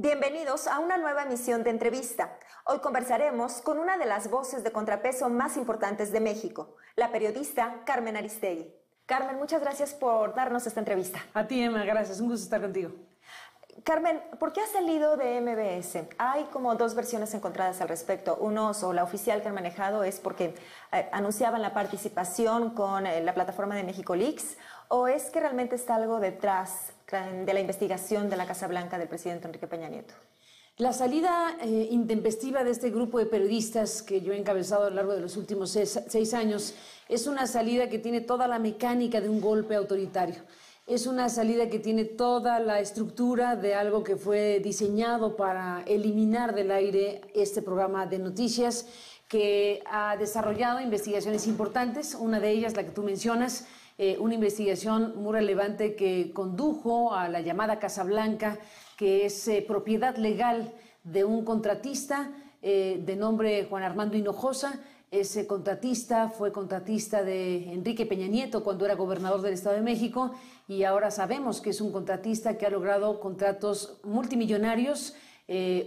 Bienvenidos a una nueva emisión de entrevista. Hoy conversaremos con una de las voces de contrapeso más importantes de México, la periodista Carmen Aristegui. Carmen, muchas gracias por darnos esta entrevista. A ti, Emma, gracias. Un gusto estar contigo. Carmen, ¿por qué has salido de MBS? Hay como dos versiones encontradas al respecto. Unos, o la oficial que han manejado, es porque anunciaban la participación con la plataforma de México Leaks, o es que realmente está algo detrás de la investigación de la Casa Blanca del presidente Enrique Peña Nieto. La salida intempestiva de este grupo de periodistas que yo he encabezado a lo largo de los últimos seis años es una salida que tiene toda la mecánica de un golpe autoritario. Es una salida que tiene toda la estructura de algo que fue diseñado para eliminar del aire este programa de noticias que ha desarrollado investigaciones importantes, una de ellas la que tú mencionas, una investigación muy relevante que condujo a la llamada Casa Blanca, que es propiedad legal de un contratista de nombre Juan Armando Hinojosa. Ese contratista fue contratista de Enrique Peña Nieto cuando era gobernador del Estado de México y ahora sabemos que es un contratista que ha logrado contratos multimillonarios.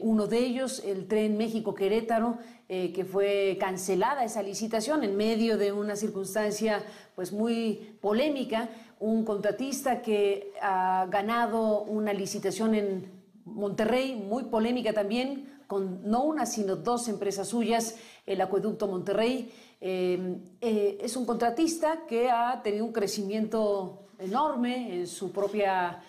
Uno de ellos, el tren México-Querétaro, que fue cancelada esa licitación en medio de una circunstancia pues muy polémica. Un contratista que ha ganado una licitación en Monterrey, muy polémica también, con no una sino dos empresas suyas, el Acueducto Monterrey. Es un contratista que ha tenido un crecimiento enorme en su propia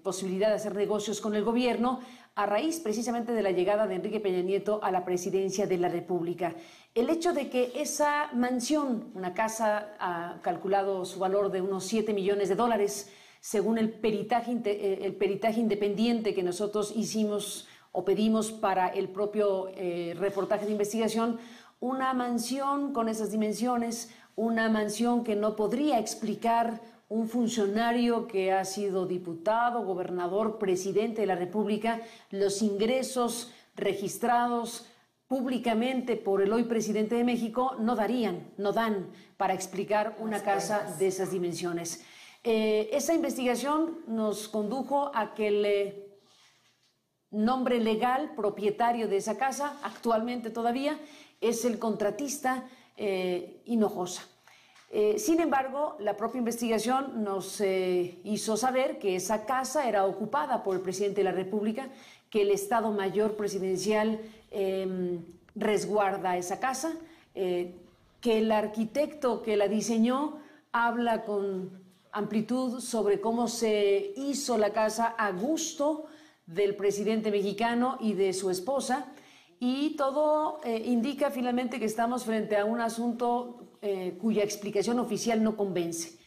posibilidad de hacer negocios con el gobierno a raíz precisamente de la llegada de Enrique Peña Nieto a la presidencia de la República. El hecho de que esa mansión, una casa, ha calculado su valor de unos 7 millones de dólares, según el peritaje independiente que nosotros hicimos o pedimos para el propio reportaje de investigación, una mansión con esas dimensiones, una mansión que no podría explicar un funcionario que ha sido diputado, gobernador, presidente de la República, los ingresos registrados públicamente por el hoy presidente de México no dan para explicar una casa de esas dimensiones. Esa investigación nos condujo a que el nombre legal propietario de esa casa, actualmente todavía, es el contratista Hinojosa. Sin embargo, la propia investigación nos hizo saber que esa casa era ocupada por el presidente de la República, que el Estado Mayor Presidencial resguarda esa casa, que el arquitecto que la diseñó habla con amplitud sobre cómo se hizo la casa a gusto del presidente mexicano y de su esposa, y todo indica finalmente que estamos frente a un asunto cuya explicación oficial no convence.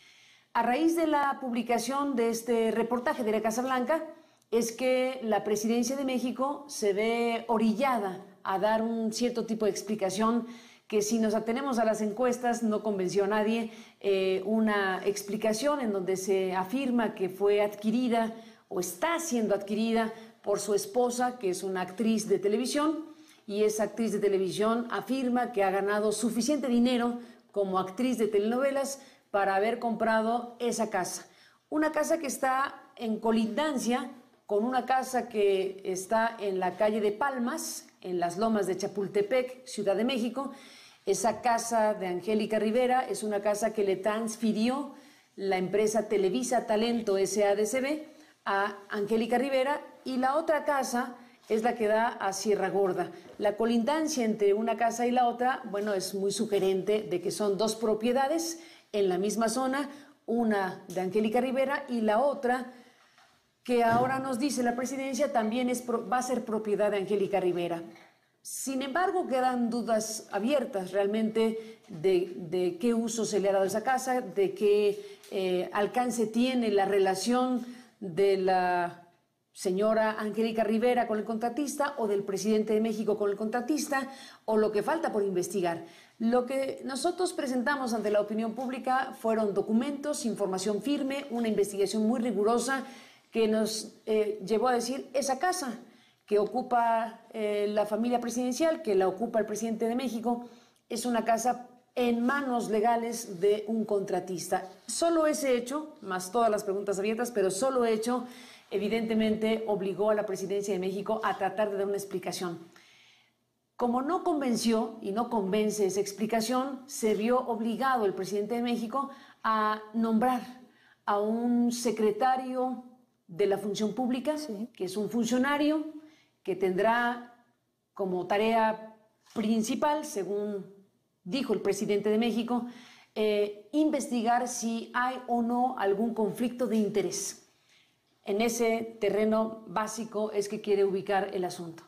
A raíz de la publicación de este reportaje de la Casa Blanca es que la presidencia de México se ve orillada a dar un cierto tipo de explicación que, si nos atenemos a las encuestas, no convenció a nadie. Una explicación en donde se afirma que fue adquirida o está siendo adquirida por su esposa, que es una actriz de televisión, y esa actriz de televisión afirma que ha ganado suficiente dinero como actriz de telenovelas para haber comprado esa casa. Una casa que está en colindancia con una casa que está en la calle de Palmas, en las lomas de Chapultepec, Ciudad de México. Esa casa de Angélica Rivera es una casa que le transfirió la empresa Televisa Talento SADCB a Angélica Rivera, y la otra casa es la que da a Sierra Gorda. La colindancia entre una casa y la otra, bueno, es muy sugerente de que son dos propiedades en la misma zona, una de Angélica Rivera y la otra, que ahora nos dice la presidencia, también va a ser propiedad de Angélica Rivera. Sin embargo, quedan dudas abiertas realmente de qué uso se le ha dado a esa casa, de qué alcance tiene la relación de la señora Angélica Rivera con el contratista o del presidente de México con el contratista, o lo que falta por investigar. Lo que nosotros presentamos ante la opinión pública fueron documentos, información firme, una investigación muy rigurosa que nos llevó a decir: esa casa que ocupa la familia presidencial, que la ocupa el presidente de México, es una casa en manos legales de un contratista. Solo ese hecho, más todas las preguntas abiertas, pero solo hecho evidentemente obligó a la Presidencia de México a tratar de dar una explicación. Como no convenció y no convence esa explicación, se vio obligado el presidente de México a nombrar a un secretario de la función pública, que es un funcionario que tendrá como tarea principal, según dijo el presidente de México, investigar si hay o no algún conflicto de interés. En ese terreno básico es que quiere ubicar el asunto.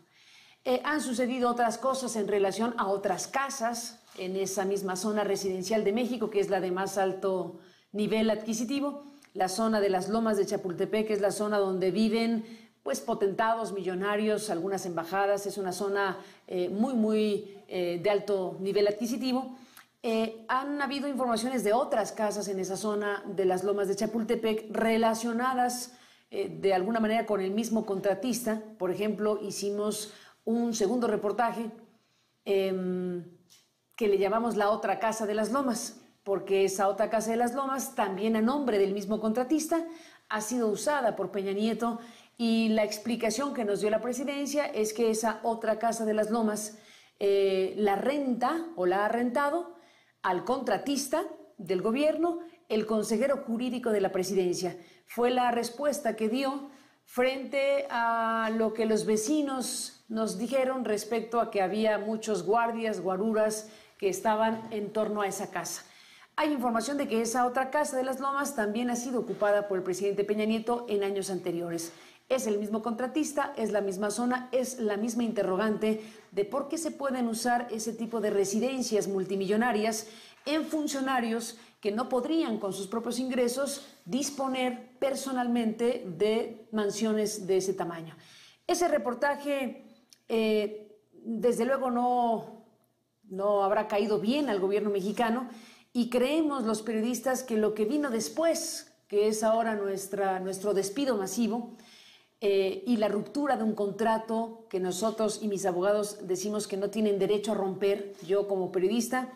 Han sucedido otras cosas en relación a otras casas en esa misma zona residencial de México, que es la de más alto nivel adquisitivo, la zona de las Lomas de Chapultepec, que es la zona donde viven pues potentados, millonarios, algunas embajadas, es una zona muy de alto nivel adquisitivo. Han habido informaciones de otras casas en esa zona de las Lomas de Chapultepec relacionadas de alguna manera con el mismo contratista. Por ejemplo, hicimos un segundo reportaje que le llamamos La Otra Casa de las Lomas, porque esa otra Casa de las Lomas, también a nombre del mismo contratista, ha sido usada por Peña Nieto, y la explicación que nos dio la presidencia es que esa otra Casa de las Lomas la renta o la ha rentado al contratista del gobierno, el consejero jurídico de la presidencia. Fue la respuesta que dio frente a lo que los vecinos nos dijeron respecto a que había muchos guardias, guaruras que estaban en torno a esa casa. Hay información de que esa otra Casa de las Lomas también ha sido ocupada por el presidente Peña Nieto en años anteriores. Es el mismo contratista, es la misma zona, es la misma interrogante de por qué se pueden usar ese tipo de residencias multimillonarias en funcionarios que no podrían con sus propios ingresos disponer personalmente de mansiones de ese tamaño. Ese reportaje desde luego no habrá caído bien al gobierno mexicano, y creemos los periodistas que lo que vino después, que es ahora nuestro despido masivo y la ruptura de un contrato que nosotros y mis abogados decimos que no tienen derecho a romper. Yo como periodista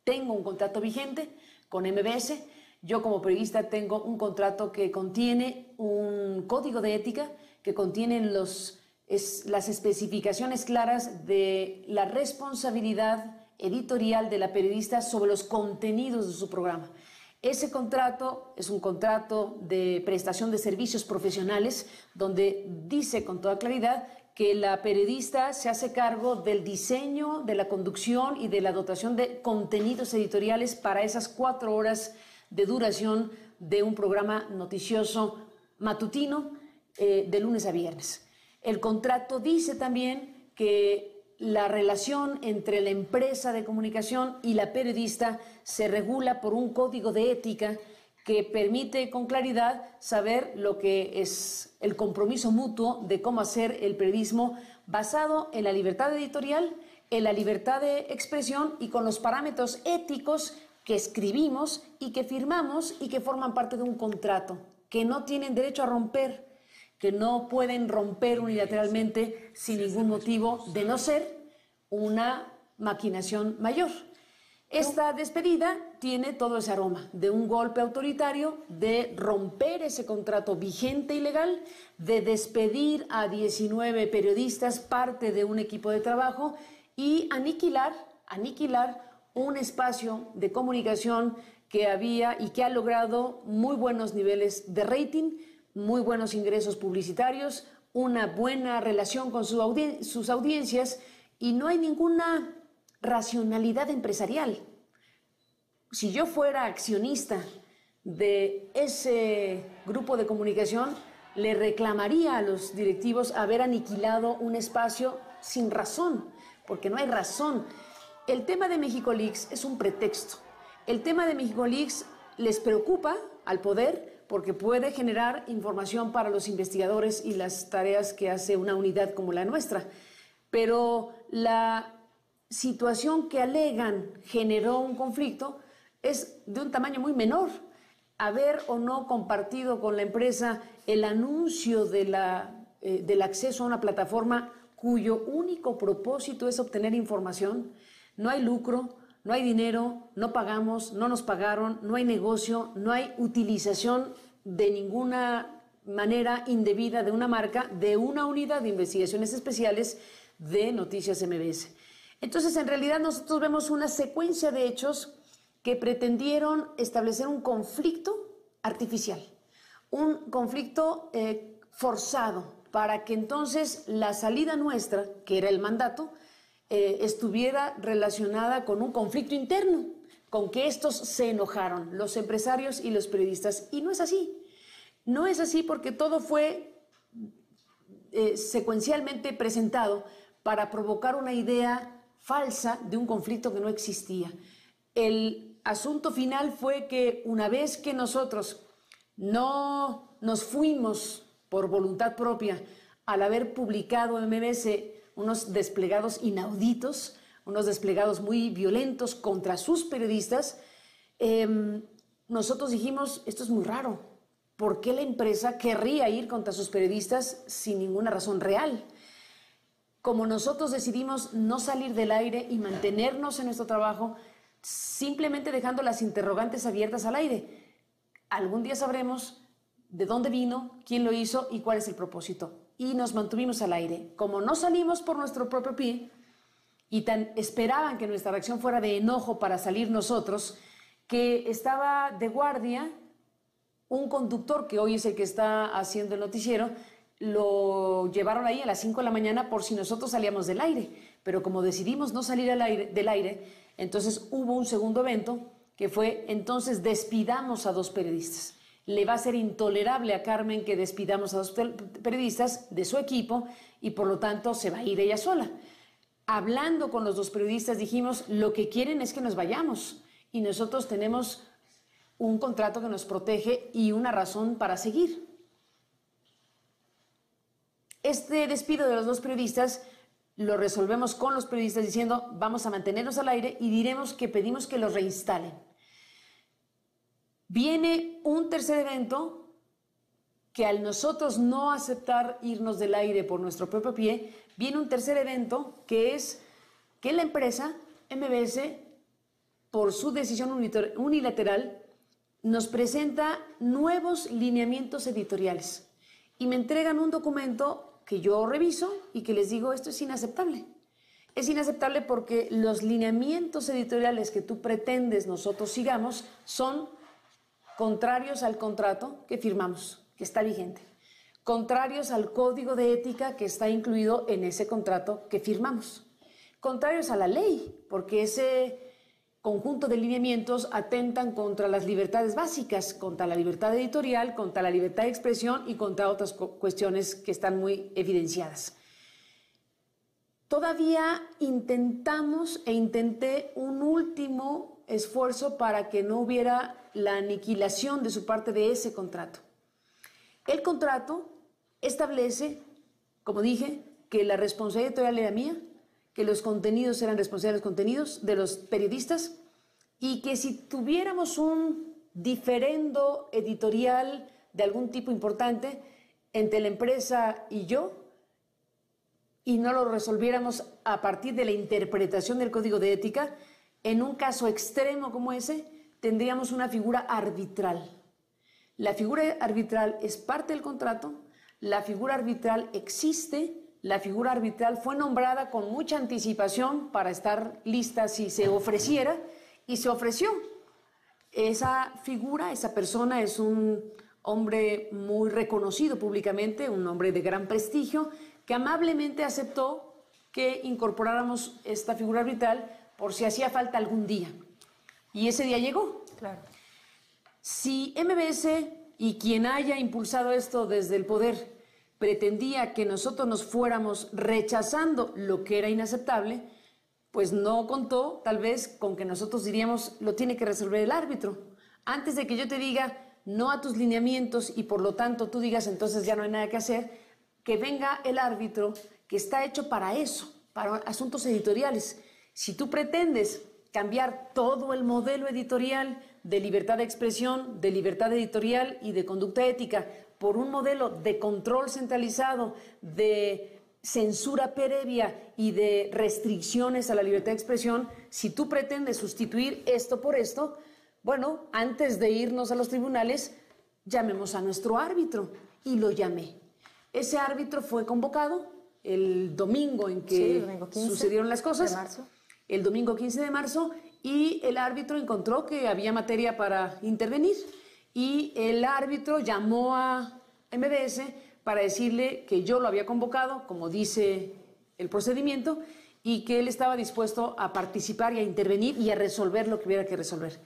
tengo un contrato vigente con MBS, yo como periodista tengo un contrato que contiene un código de ética, que contiene las especificaciones claras de la responsabilidad editorial de la periodista sobre los contenidos de su programa. Ese contrato es un contrato de prestación de servicios profesionales donde dice con toda claridad que la periodista se hace cargo del diseño, de la conducción y de la dotación de contenidos editoriales para esas 4 horas de duración de un programa noticioso matutino de lunes a viernes. El contrato dice también que la relación entre la empresa de comunicación y la periodista se regula por un código de ética que permite con claridad saber lo que es el compromiso mutuo de cómo hacer el periodismo basado en la libertad editorial, en la libertad de expresión y con los parámetros éticos que escribimos y que firmamos y que forman parte de un contrato, que no tienen derecho a romper, que no pueden romper unilateralmente sin ningún motivo, de no ser una maquinación mayor. Esta despedida tiene todo ese aroma de un golpe autoritario, de romper ese contrato vigente y legal, de despedir a 19 periodistas, parte de un equipo de trabajo, y aniquilar un espacio de comunicación que había y que ha logrado muy buenos niveles de rating, muy buenos ingresos publicitarios, una buena relación con sus audiencias, y no hay ninguna racionalidad empresarial. Si yo fuera accionista de ese grupo de comunicación, le reclamaría a los directivos haber aniquilado un espacio sin razón, porque no hay razón. El tema de México Leaks es un pretexto. El tema de México Leaks les preocupa al poder porque puede generar información para los investigadores y las tareas que hace una unidad como la nuestra. Pero la situación que alegan generó un conflicto es de un tamaño muy menor. Haber o no compartido con la empresa el anuncio del acceso a una plataforma cuyo único propósito es obtener información. No hay lucro, no hay dinero, no pagamos, no nos pagaron, no hay negocio, no hay utilización de ninguna manera indebida de una marca de una unidad de investigaciones especiales de Noticias MBS. Entonces, en realidad nosotros vemos una secuencia de hechos que pretendieron establecer un conflicto artificial, un conflicto forzado, para que entonces la salida nuestra, que era el mandato, estuviera relacionada con un conflicto interno, con que estos se enojaron, los empresarios y los periodistas. Y no es así. No es así porque todo fue secuencialmente presentado para provocar una idea falsa de un conflicto que no existía. El asunto final fue que una vez que nosotros no nos fuimos por voluntad propia al haber publicado en MBS unos desplegados inauditos, unos desplegados muy violentos contra sus periodistas, nosotros dijimos, esto es muy raro. ¿Por qué la empresa querría ir contra sus periodistas sin ninguna razón real? Como nosotros decidimos no salir del aire y mantenernos en nuestro trabajo, simplemente dejando las interrogantes abiertas al aire. Algún día sabremos de dónde vino, quién lo hizo y cuál es el propósito. Y nos mantuvimos al aire. Como no salimos por nuestro propio pie y tan esperaban que nuestra reacción fuera de enojo para salir nosotros, que estaba de guardia un conductor que hoy es el que está haciendo el noticiero, lo llevaron ahí a las 5 de la mañana por si nosotros salíamos del aire. Pero como decidimos no salir del aire, entonces hubo un segundo evento que fue, entonces despidamos a 2 periodistas. Le va a ser intolerable a Carmen que despidamos a 2 periodistas de su equipo y por lo tanto se va a ir ella sola. Hablando con los 2 periodistas dijimos, lo que quieren es que nos vayamos y nosotros tenemos un contrato que nos protege y una razón para seguir. Este despido de los 2 periodistas lo resolvemos con los periodistas diciendo, vamos a mantenernos al aire y diremos que pedimos que los reinstalen. Viene un tercer evento que al nosotros no aceptar irnos del aire por nuestro propio pie, viene un tercer evento que es que la empresa MBS, por su decisión unilateral, nos presenta nuevos lineamientos editoriales y me entregan un documento que yo reviso y que les digo, esto es inaceptable. Es inaceptable porque los lineamientos editoriales que tú pretendes nosotros sigamos son contrarios al contrato que firmamos, que está vigente, contrarios al código de ética que está incluido en ese contrato que firmamos, contrarios a la ley, porque ese conjunto de lineamientos atentan contra las libertades básicas, contra la libertad editorial, contra la libertad de expresión y contra otras cuestiones que están muy evidenciadas. Todavía intenté un último esfuerzo para que no hubiera la aniquilación de su parte de ese contrato. El contrato establece, como dije, que la responsabilidad editorial era mía, que los contenidos eran responsables de los contenidos de los periodistas y que si tuviéramos un diferendo editorial de algún tipo importante entre la empresa y yo y no lo resolviéramos a partir de la interpretación del código de ética, en un caso extremo como ese tendríamos una figura arbitral. La figura arbitral es parte del contrato, la figura arbitral existe. La figura arbitral fue nombrada con mucha anticipación para estar lista si se ofreciera y se ofreció. Esa figura, esa persona es un hombre muy reconocido públicamente, un hombre de gran prestigio, que amablemente aceptó que incorporáramos esta figura arbitral por si hacía falta algún día. Y ese día llegó. Claro. Si MBS y quien haya impulsado esto desde el poder pretendía que nosotros nos fuéramos rechazando lo que era inaceptable, pues no contó tal vez con que nosotros diríamos lo tiene que resolver el árbitro. Antes de que yo te diga no a tus lineamientos y por lo tanto tú digas entonces ya no hay nada que hacer, que venga el árbitro que está hecho para eso, para asuntos editoriales. Si tú pretendes cambiar todo el modelo editorial de libertad de expresión, de libertad editorial y de conducta ética por un modelo de control centralizado, de censura previa y de restricciones a la libertad de expresión, si tú pretendes sustituir esto por esto, bueno, antes de irnos a los tribunales, llamemos a nuestro árbitro. Y lo llamé. Ese árbitro fue convocado el domingo en que sucedieron las cosas. De marzo. El domingo 15 de marzo, y el árbitro encontró que había materia para intervenir. Y el árbitro llamó a MBS para decirle que yo lo había convocado, como dice el procedimiento, y que él estaba dispuesto a participar y a intervenir y a resolver lo que hubiera que resolver.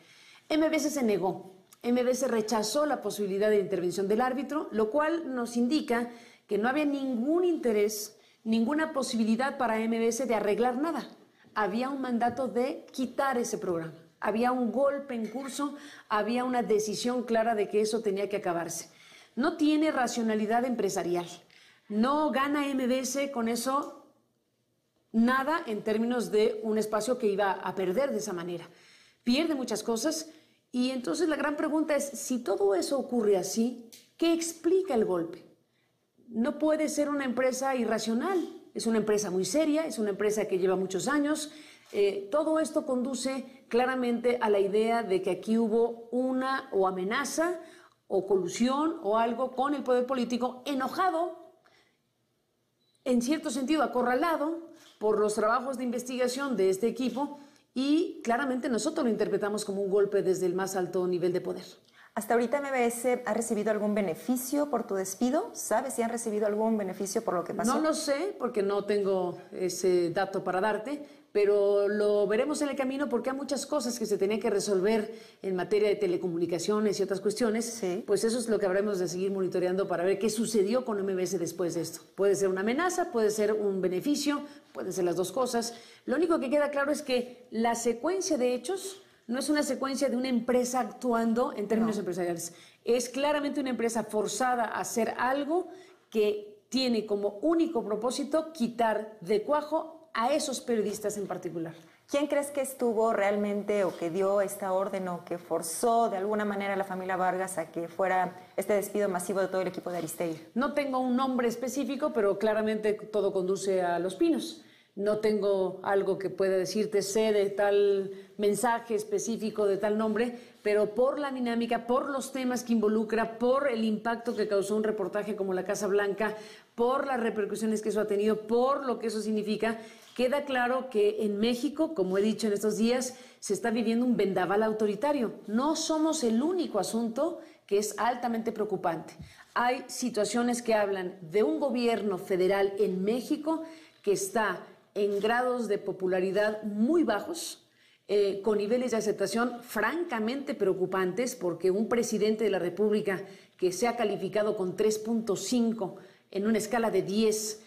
MBS se negó. MBS rechazó la posibilidad de intervención del árbitro, lo cual nos indica que no había ningún interés, ninguna posibilidad para MBS de arreglar nada. Había un mandato de quitar ese programa. Había un golpe en curso, había una decisión clara de que eso tenía que acabarse. No tiene racionalidad empresarial. No gana MBS con eso nada en términos de un espacio que iba a perder de esa manera. Pierde muchas cosas, y entonces la gran pregunta es, si todo eso ocurre así, ¿qué explica el golpe? No puede ser una empresa irracional. Es una empresa muy seria, es una empresa que lleva muchos años. Todo esto conduce claramente a la idea de que aquí hubo una o amenaza o colusión o algo con el poder político, enojado, en cierto sentido acorralado por los trabajos de investigación de este equipo, y claramente nosotros lo interpretamos como un golpe desde el más alto nivel de poder. ¿Hasta ahorita MBS ha recibido algún beneficio por tu despido? ¿Sabes si han recibido algún beneficio por lo que pasó? No lo sé, porque no tengo ese dato para darte, pero lo veremos en el camino, porque hay muchas cosas que se tenían que resolver en materia de telecomunicaciones y otras cuestiones. Sí. Pues eso es lo que habremos de seguir monitoreando para ver qué sucedió con MBS después de esto. Puede ser una amenaza, puede ser un beneficio, pueden ser las dos cosas. Lo único que queda claro es que la secuencia de hechos no es una secuencia de una empresa actuando en términos empresariales. Es claramente una empresa forzada a hacer algo que tiene como único propósito quitar de cuajo a esos periodistas en particular. ¿Quién crees que estuvo realmente o que dio esta orden o que forzó de alguna manera a la familia Vargas a que fuera este despido masivo de todo el equipo de Aristegui? No tengo un nombre específico, pero claramente todo conduce a Los Pinos. No tengo algo que pueda decirte, sé de tal mensaje específico, de tal nombre, pero por la dinámica, por los temas que involucra, por el impacto que causó un reportaje como La Casa Blanca, por las repercusiones que eso ha tenido, por lo que eso significa, queda claro que en México, como he dicho en estos días, se está viviendo un vendaval autoritario. No somos el único asunto que es altamente preocupante. Hay situaciones que hablan de un gobierno federal en México que está en grados de popularidad muy bajos, con niveles de aceptación francamente preocupantes, porque un presidente de la República que sea calificado con 3.5 en una escala de 10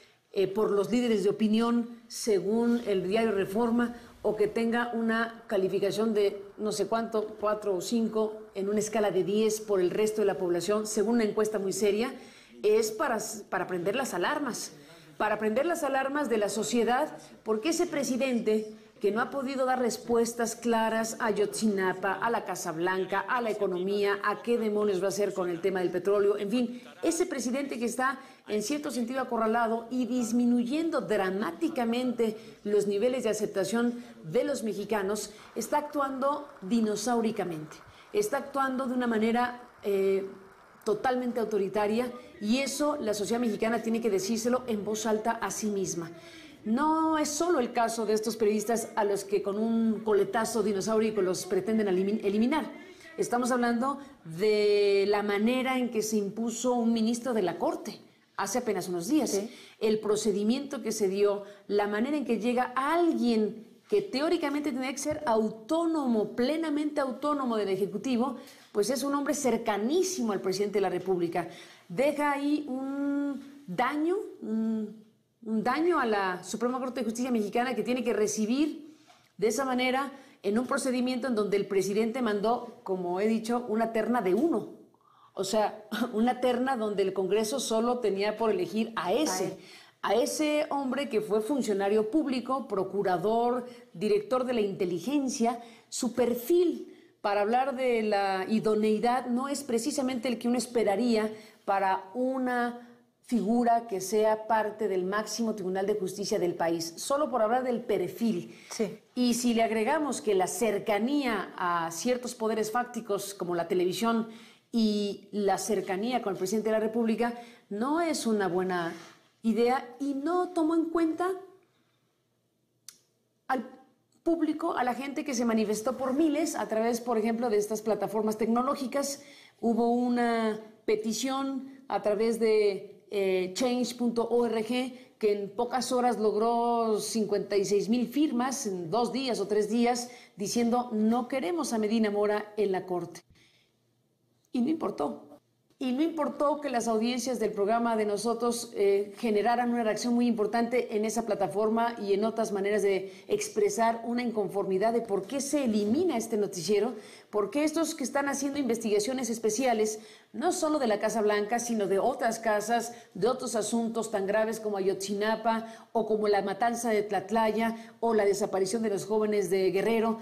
por los líderes de opinión, según el diario Reforma, o que tenga una calificación de no sé cuánto, 4 o 5 en una escala de 10 por el resto de la población, según una encuesta muy seria, es para prender las alarmas. Para prender las alarmas de la sociedad, porque ese presidente que no ha podido dar respuestas claras a Ayotzinapa, a la Casa Blanca, a la economía, a qué demonios va a hacer con el tema del petróleo, en fin, ese presidente que está en cierto sentido acorralado y disminuyendo dramáticamente los niveles de aceptación de los mexicanos, está actuando dinosauricamente, está actuando de una manera totalmente autoritaria, y eso la sociedad mexicana tiene que decírselo en voz alta a sí misma. No es solo el caso de estos periodistas a los que con un coletazo dinosaurico los pretenden eliminar. Estamos hablando de la manera en que se impuso un ministro de la Corte hace apenas unos días. Sí. El procedimiento que se dio, la manera en que llega alguien que teóricamente tendría que ser autónomo, plenamente autónomo del Ejecutivo, pues es un hombre cercanísimo al presidente de la República. Deja ahí un daño a la Suprema Corte de Justicia Mexicana, que tiene que recibir de esa manera en un procedimiento en donde el presidente mandó, como he dicho, una terna de 1. O sea, una terna donde el Congreso solo tenía por elegir a ese hombre que fue funcionario público, procurador, director de la inteligencia. Su perfil para hablar de la idoneidad no es precisamente el que uno esperaría para una figura que sea parte del máximo tribunal de justicia del país, solo por hablar del perfil. Sí. Y si le agregamos que la cercanía a ciertos poderes fácticos como la televisión y la cercanía con el presidente de la República no es una buena idea y no tomó en cuenta al público, a la gente que se manifestó por miles a través, por ejemplo, de estas plataformas tecnológicas. Hubo una petición a través de change.org que en pocas horas logró 56,000 firmas en 2 días o 3 días diciendo no queremos a Medina Mora en la Corte. Y no importó. Y no importó que las audiencias del programa de nosotros generaran una reacción muy importante en esa plataforma y en otras maneras de expresar una inconformidad de por qué se elimina este noticiero, por qué estos que están haciendo investigaciones especiales, no solo de la Casa Blanca, sino de otras casas, de otros asuntos tan graves como Ayotzinapa o como la matanza de Tlatlaya o la desaparición de los jóvenes de Guerrero.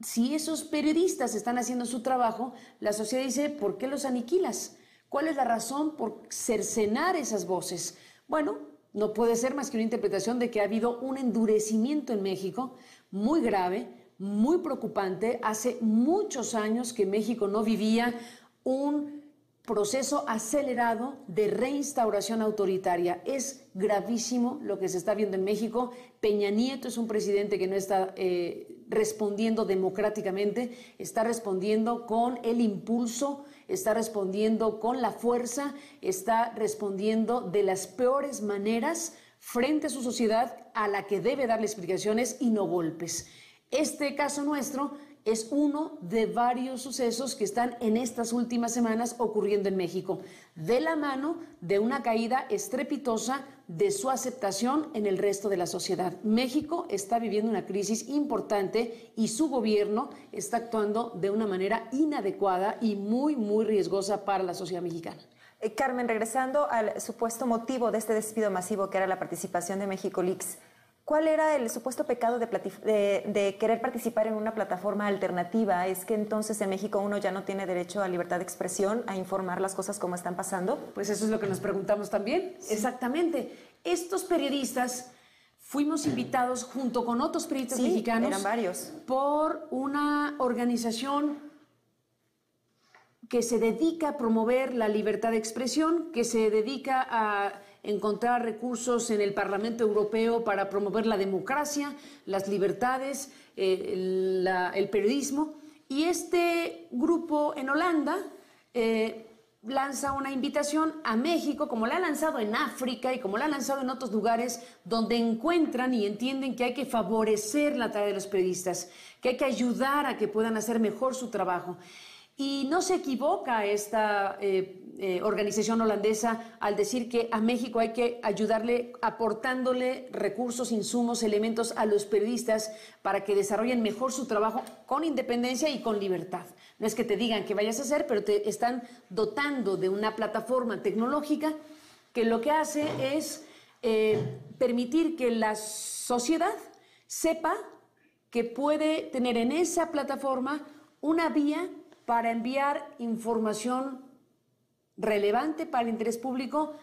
Si esos periodistas están haciendo su trabajo, la sociedad dice, ¿por qué los aniquilas? ¿Cuál es la razón por cercenar esas voces? Bueno, no puede ser más que una interpretación de que ha habido un endurecimiento en México muy grave, muy preocupante. Hace muchos años que México no vivía un proceso acelerado de reinstauración autoritaria. Es gravísimo lo que se está viendo en México. Peña Nieto es un presidente que no está respondiendo democráticamente, está respondiendo con el impulso, está respondiendo con la fuerza, está respondiendo de las peores maneras frente a su sociedad a la que debe darle explicaciones y no golpes. Este caso nuestro es uno de varios sucesos que están en estas últimas semanas ocurriendo en México, de la mano de una caída estrepitosa de su aceptación en el resto de la sociedad. México está viviendo una crisis importante y su gobierno está actuando de una manera inadecuada y muy, muy riesgosa para la sociedad mexicana. Carmen, regresando al supuesto motivo de este despido masivo que era la participación de México Leaks, ¿cuál era el supuesto pecado de querer participar en una plataforma alternativa? ¿Es que entonces en México uno ya no tiene derecho a libertad de expresión, a informar las cosas como están pasando? Pues eso es lo que nos preguntamos también. Sí. Exactamente. Estos periodistas fuimos invitados junto con otros periodistas mexicanos. Eran varios. Por una organización que se dedica a promover la libertad de expresión, que se dedica a encontrar recursos en el Parlamento Europeo para promover la democracia, las libertades, el periodismo. Y este grupo en Holanda lanza una invitación a México, como la ha lanzado en África y como la ha lanzado en otros lugares, donde encuentran y entienden que hay que favorecer la tarea de los periodistas, que hay que ayudar a que puedan hacer mejor su trabajo. Y no se equivoca esta organización holandesa al decir que a México hay que ayudarle aportándole recursos, insumos, elementos a los periodistas para que desarrollen mejor su trabajo con independencia y con libertad. No es que te digan qué vayas a hacer, pero te están dotando de una plataforma tecnológica que lo que hace es permitir que la sociedad sepa que puede tener en esa plataforma una vía para enviar información relevante para el interés público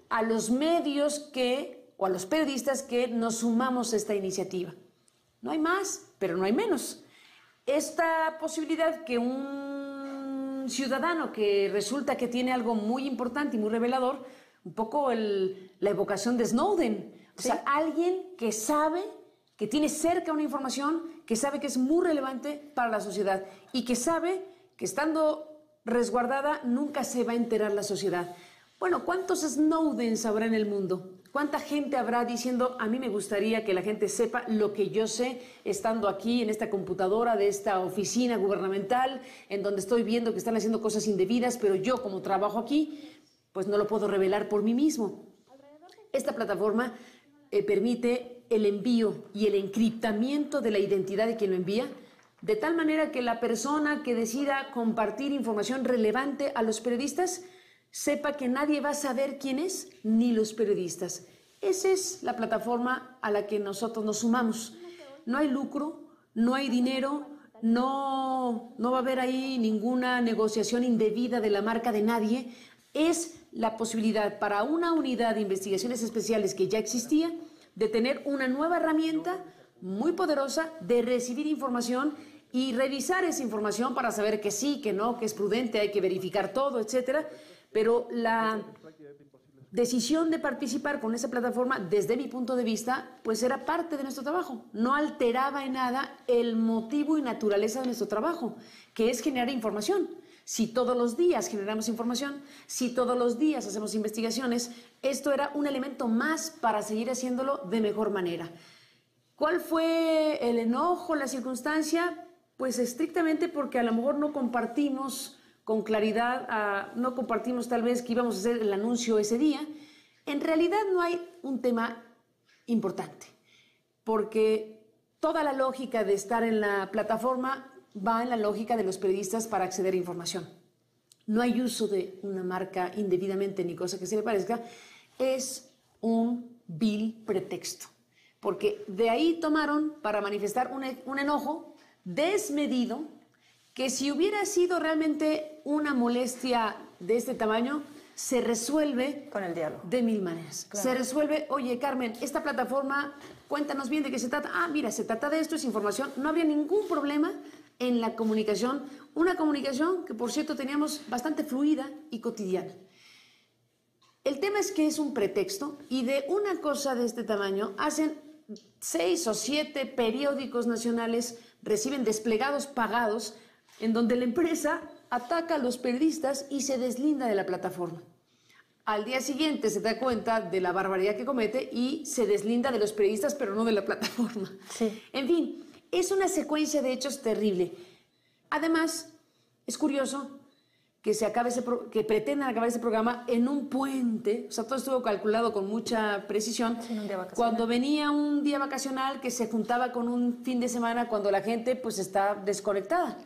a los medios o a los periodistas que nos sumamos a esta iniciativa. No hay más, pero no hay menos. Esta posibilidad que un ciudadano que resulta que tiene algo muy importante y muy revelador, un poco la evocación de Snowden, o sea, alguien que sabe, que tiene cerca una información, que sabe que es muy relevante para la sociedad y que sabe que estando resguardada nunca se va a enterar la sociedad. Bueno, ¿cuántos Snowdens habrá en el mundo? ¿Cuánta gente habrá diciendo, a mí me gustaría que la gente sepa lo que yo sé estando aquí en esta computadora de esta oficina gubernamental en donde estoy viendo que están haciendo cosas indebidas, pero yo como trabajo aquí, pues no lo puedo revelar por mí mismo? Esta plataforma permite el envío y el encriptamiento de la identidad de quien lo envía, de tal manera que la persona que decida compartir información relevante a los periodistas sepa que nadie va a saber quién es, ni los periodistas. Esa es la plataforma a la que nosotros nos sumamos. No hay lucro, no hay dinero, no va a haber ahí ninguna negociación indebida de la marca de nadie. Es la posibilidad para una unidad de investigaciones especiales que ya existía de tener una nueva herramienta muy poderosa de recibir información y revisar esa información para saber que sí, que no, que es prudente, hay que verificar todo, etcétera. Pero la decisión de participar con esa plataforma, desde mi punto de vista, pues era parte de nuestro trabajo. No alteraba en nada el motivo y naturaleza de nuestro trabajo, que es generar información. Si todos los días generamos información, si todos los días hacemos investigaciones, esto era un elemento más para seguir haciéndolo de mejor manera. ¿Cuál fue el enojo, la circunstancia? Pues estrictamente porque a lo mejor no compartimos con claridad, no compartimos tal vez que íbamos a hacer el anuncio ese día. En realidad no hay un tema importante, porque toda la lógica de estar en la plataforma va en la lógica de los periodistas para acceder a información. No hay uso de una marca indebidamente ni cosa que se le parezca, es un vil pretexto, porque de ahí tomaron para manifestar un enojo desmedido, que si hubiera sido realmente una molestia de este tamaño, se resuelve con el diálogo de mil maneras. Claro. Se resuelve, oye Carmen, esta plataforma, cuéntanos bien de qué se trata. Ah, mira, se trata de esto, es información. No habría ningún problema en la comunicación, una comunicación que por cierto teníamos bastante fluida y cotidiana. El tema es que es un pretexto y de una cosa de este tamaño hacen 6 o 7 periódicos nacionales, reciben desplegados pagados en donde la empresa ataca a los periodistas y se deslinda de la plataforma. Al día siguiente se da cuenta de la barbaridad que comete y se deslinda de los periodistas, pero no de la plataforma. Sí. En fin, es una secuencia de hechos terrible. Además, es curioso que que pretendan acabar ese programa en un puente. O sea, todo estuvo calculado con mucha precisión. Sí, un día vacacional. Cuando venía un día vacacional que se juntaba con un fin de semana cuando la gente pues está desconectada.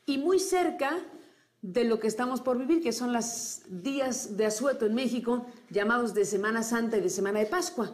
Y muy cerca de lo que estamos por vivir, que son los días de asueto en México, llamados de Semana Santa y de Semana de Pascua.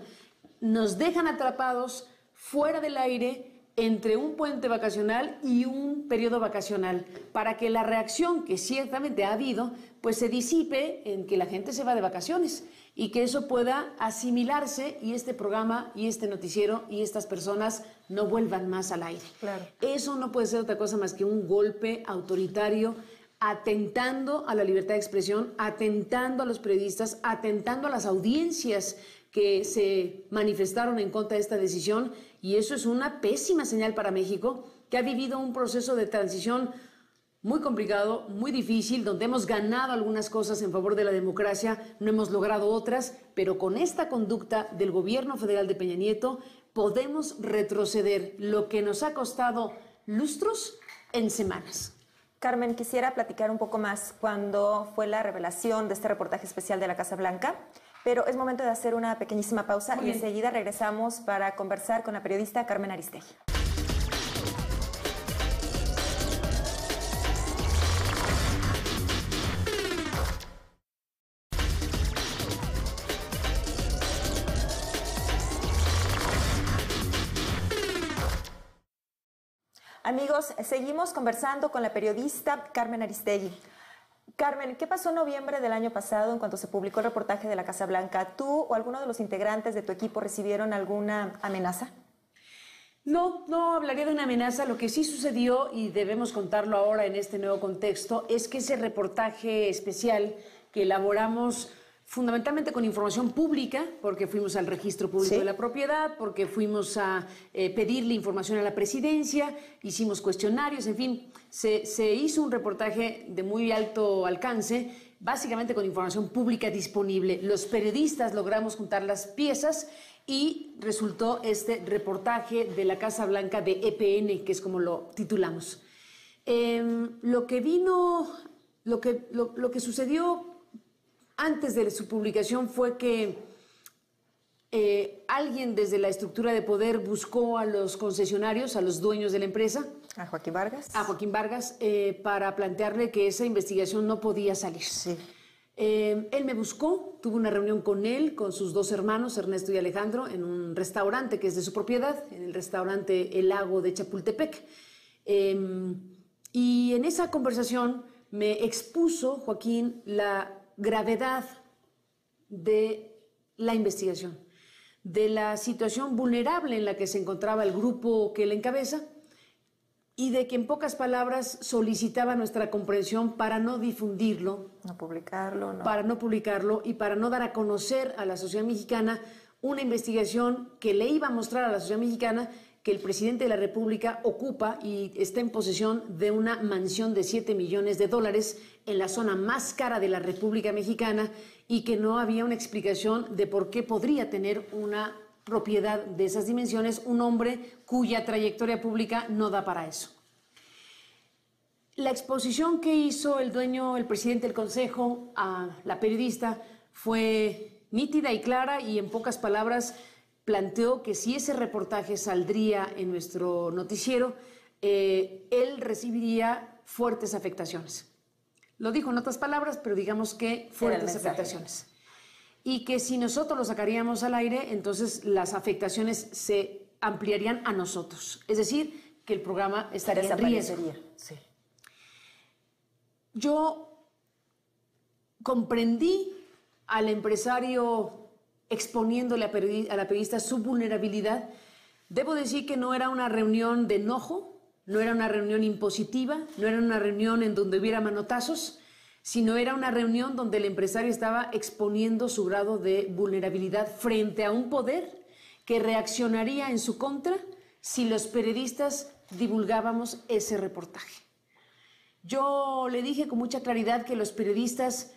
Nos dejan atrapados fuera del aire entre un puente vacacional y un periodo vacacional, para que la reacción que ciertamente ha habido, pues se disipe en que la gente se va de vacaciones y que eso pueda asimilarse y este programa y este noticiero y estas personas no vuelvan más al aire. Claro. Eso no puede ser otra cosa más que un golpe autoritario, atentando a la libertad de expresión, atentando a los periodistas, atentando a las audiencias que se manifestaron en contra de esta decisión, y eso es una pésima señal para México, que ha vivido un proceso de transición muy complicado, muy difícil, donde hemos ganado algunas cosas en favor de la democracia, no hemos logrado otras, pero con esta conducta del gobierno federal de Peña Nieto podemos retroceder lo que nos ha costado lustros en semanas. Carmen, quisiera platicar un poco más cuando fue la revelación de este reportaje especial de la Casa Blanca, pero es momento de hacer una pequeñísima pausa y enseguida regresamos para conversar con la periodista Carmen Aristegui. Amigos, seguimos conversando con la periodista Carmen Aristegui. Carmen, ¿qué pasó en noviembre del año pasado en cuanto se publicó el reportaje de la Casa Blanca? ¿Tú o alguno de los integrantes de tu equipo recibieron alguna amenaza? No hablaría de una amenaza. Lo que sí sucedió, y debemos contarlo ahora en este nuevo contexto, es que ese reportaje especial que elaboramos fundamentalmente con información pública, porque fuimos al registro público de la propiedad, porque fuimos a pedirle información a la presidencia, hicimos cuestionarios, en fin, se hizo un reportaje de muy alto alcance, básicamente con información pública disponible. Los periodistas logramos juntar las piezas y resultó este reportaje de la Casa Blanca de EPN, que es como lo titulamos. Lo que sucedió antes de su publicación fue que alguien desde la estructura de poder buscó a los concesionarios, a los dueños de la empresa. ¿A Joaquín Vargas? A Joaquín Vargas, para plantearle que esa investigación no podía salir. Sí. Él me buscó, tuve una reunión con él, con sus 2 hermanos, Ernesto y Alejandro, en un restaurante que es de su propiedad, en el restaurante El Lago de Chapultepec. Y en esa conversación me expuso, Joaquín, la gravedad de la investigación, de la situación vulnerable en la que se encontraba el grupo que él encabeza, y de que en pocas palabras solicitaba nuestra comprensión para no difundirlo, No publicarlo, no. para no publicarlo y para no dar a conocer a la sociedad mexicana una investigación que le iba a mostrar a la sociedad mexicana que el presidente de la República ocupa y está en posesión de una mansión de $7 millones en la zona más cara de la República Mexicana y que no había una explicación de por qué podría tener una propiedad de esas dimensiones un hombre cuya trayectoria pública no da para eso. La exposición que hizo el presidente del Consejo a la periodista fue nítida y clara y en pocas palabras planteó que si ese reportaje saldría en nuestro noticiero, él recibiría fuertes afectaciones. Lo dijo en otras palabras, pero digamos que fuertes afectaciones. Y que si nosotros lo sacaríamos al aire, entonces las afectaciones se ampliarían a nosotros. Es decir, que el programa estaría en riesgo. Sí. Yo comprendí al empresario exponiéndole a la periodista su vulnerabilidad. Debo decir que no era una reunión de enojo, no era una reunión impositiva, no era una reunión en donde hubiera manotazos, sino era una reunión donde el empresario estaba exponiendo su grado de vulnerabilidad frente a un poder que reaccionaría en su contra si los periodistas divulgábamos ese reportaje. Yo le dije con mucha claridad que los periodistas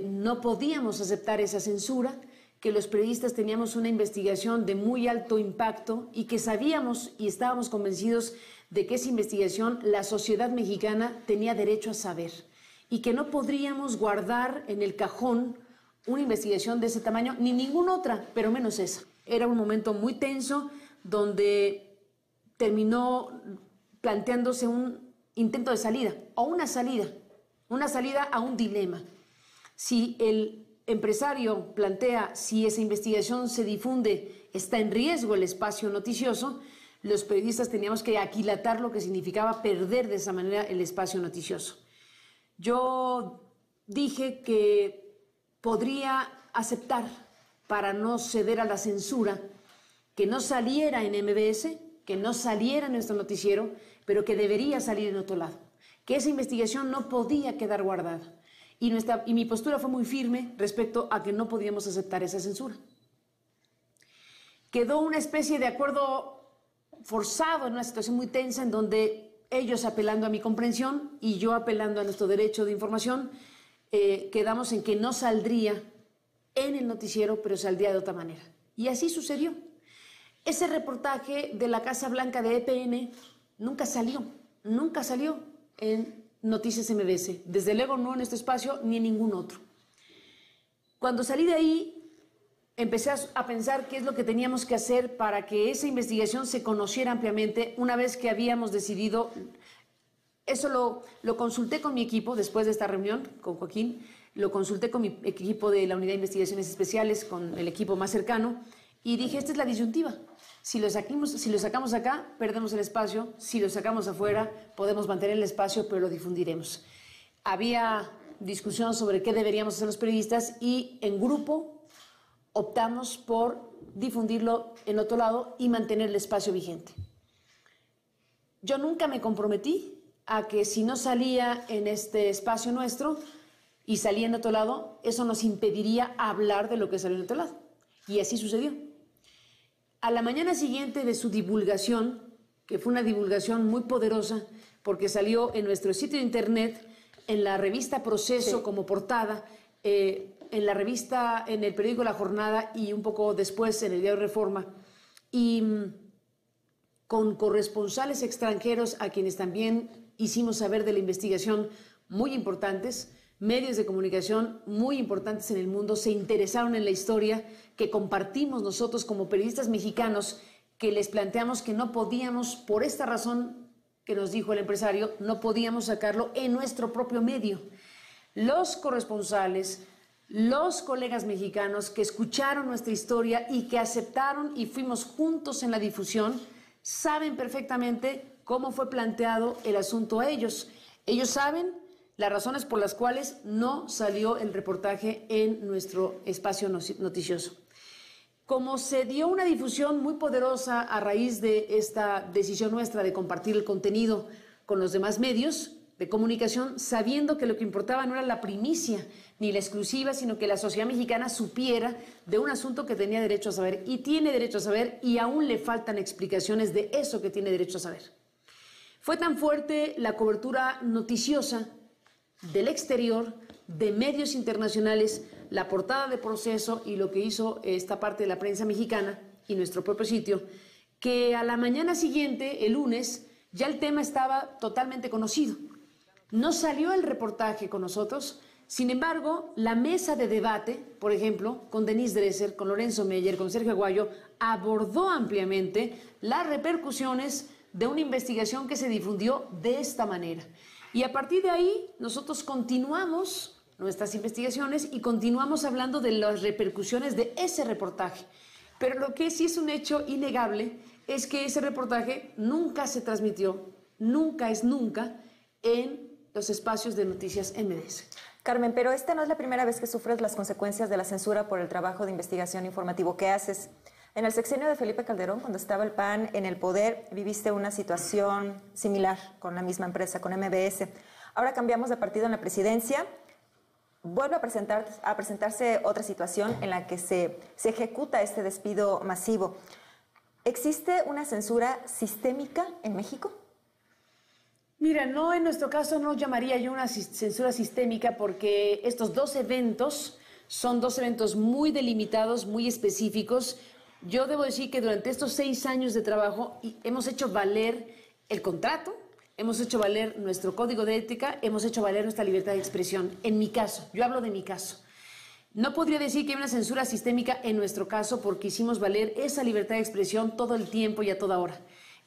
no podíamos aceptar esa censura, que los periodistas teníamos una investigación de muy alto impacto y que sabíamos y estábamos convencidos de que esa investigación la sociedad mexicana tenía derecho a saber y que no podríamos guardar en el cajón una investigación de ese tamaño, ni ninguna otra, pero menos esa. Era un momento muy tenso donde terminó planteándose un intento de salida o una salida a un dilema. Si el empresario plantea si esa investigación se difunde, está en riesgo el espacio noticioso, los periodistas teníamos que aquilatar lo que significaba perder de esa manera el espacio noticioso. Yo dije que podría aceptar, para no ceder a la censura, que no saliera en MBS, que no saliera en nuestro noticiero, pero que debería salir en otro lado, que esa investigación no podía quedar guardada. Y mi postura fue muy firme respecto a que no podíamos aceptar esa censura. Quedó una especie de acuerdo forzado en una situación muy tensa en donde ellos apelando a mi comprensión y yo apelando a nuestro derecho de información, quedamos en que no saldría en el noticiero, pero saldría de otra manera. Y así sucedió. Ese reportaje de la Casa Blanca de EPN nunca salió en Noticias MBS, desde luego no en este espacio ni en ningún otro. Cuando salí de ahí, empecé a pensar qué es lo que teníamos que hacer para que esa investigación se conociera ampliamente una vez que habíamos decidido. Eso lo consulté con mi equipo después de esta reunión con Joaquín, lo consulté con mi equipo de la Unidad de Investigaciones Especiales, con el equipo más cercano, y dije, esta es la disyuntiva. Si lo sacamos acá, perdemos el espacio. Si lo sacamos afuera, podemos mantener el espacio, pero lo difundiremos. Había discusión sobre qué deberíamos hacer los periodistas y en grupo optamos por difundirlo en otro lado y mantener el espacio vigente. Yo nunca me comprometí a que si no salía en este espacio nuestro y salía en otro lado, eso nos impediría hablar de lo que salió en otro lado. Y así sucedió. A la mañana siguiente de su divulgación, que fue una divulgación muy poderosa, porque salió en nuestro sitio de internet, en la revista Proceso como portada, en la revista, en el periódico La Jornada y un poco después en el diario Reforma, y con corresponsales extranjeros a quienes también hicimos saber de la investigación muy importantes, medios de comunicación muy importantes en el mundo se interesaron en la historia que compartimos nosotros como periodistas mexicanos, que les planteamos que no podíamos, por esta razón que nos dijo el empresario, no podíamos sacarlo en nuestro propio medio. Los corresponsales, los colegas mexicanos que escucharon nuestra historia y que aceptaron y fuimos juntos en la difusión, saben perfectamente cómo fue planteado el asunto a ellos. Ellos saben las razones por las cuales no salió el reportaje en nuestro espacio noticioso. Como se dio una difusión muy poderosa a raíz de esta decisión nuestra de compartir el contenido con los demás medios de comunicación, sabiendo que lo que importaba no era la primicia ni la exclusiva, sino que la sociedad mexicana supiera de un asunto que tenía derecho a saber y tiene derecho a saber, y aún le faltan explicaciones de eso que tiene derecho a saber. Fue tan fuerte la cobertura noticiosa del exterior, de medios internacionales, la portada de Proceso y lo que hizo esta parte de la prensa mexicana y nuestro propio sitio, que a la mañana siguiente, el lunes, ya el tema estaba totalmente conocido. No salió el reportaje con nosotros, sin embargo, la mesa de debate, por ejemplo, con Denise Dresser, con Lorenzo Meyer, con Sergio Aguayo, abordó ampliamente las repercusiones de una investigación que se difundió de esta manera. Y a partir de ahí, nosotros continuamos nuestras investigaciones y continuamos hablando de las repercusiones de ese reportaje. Pero lo que sí es un hecho innegable es que ese reportaje nunca se transmitió, nunca es nunca, en los espacios de noticias MBS. Carmen, pero esta no es la primera vez que sufres las consecuencias de la censura por el trabajo de investigación informativo que haces. En el sexenio de Felipe Calderón, cuando estaba el PAN en el poder, viviste una situación similar con la misma empresa, con MBS. Ahora cambiamos de partido en la presidencia. Vuelve a presentarse otra situación en la que se ejecuta este despido masivo. ¿Existe una censura sistémica en México? Mira, no, en nuestro caso no llamaría yo una censura sistémica, porque estos dos eventos son dos eventos muy delimitados, muy específicos. Yo debo decir que durante estos 6 años de trabajo hemos hecho valer el contrato, hemos hecho valer nuestro código de ética, hemos hecho valer nuestra libertad de expresión. En mi caso, yo hablo de mi caso. No podría decir que hay una censura sistémica en nuestro caso, porque hicimos valer esa libertad de expresión todo el tiempo y a toda hora.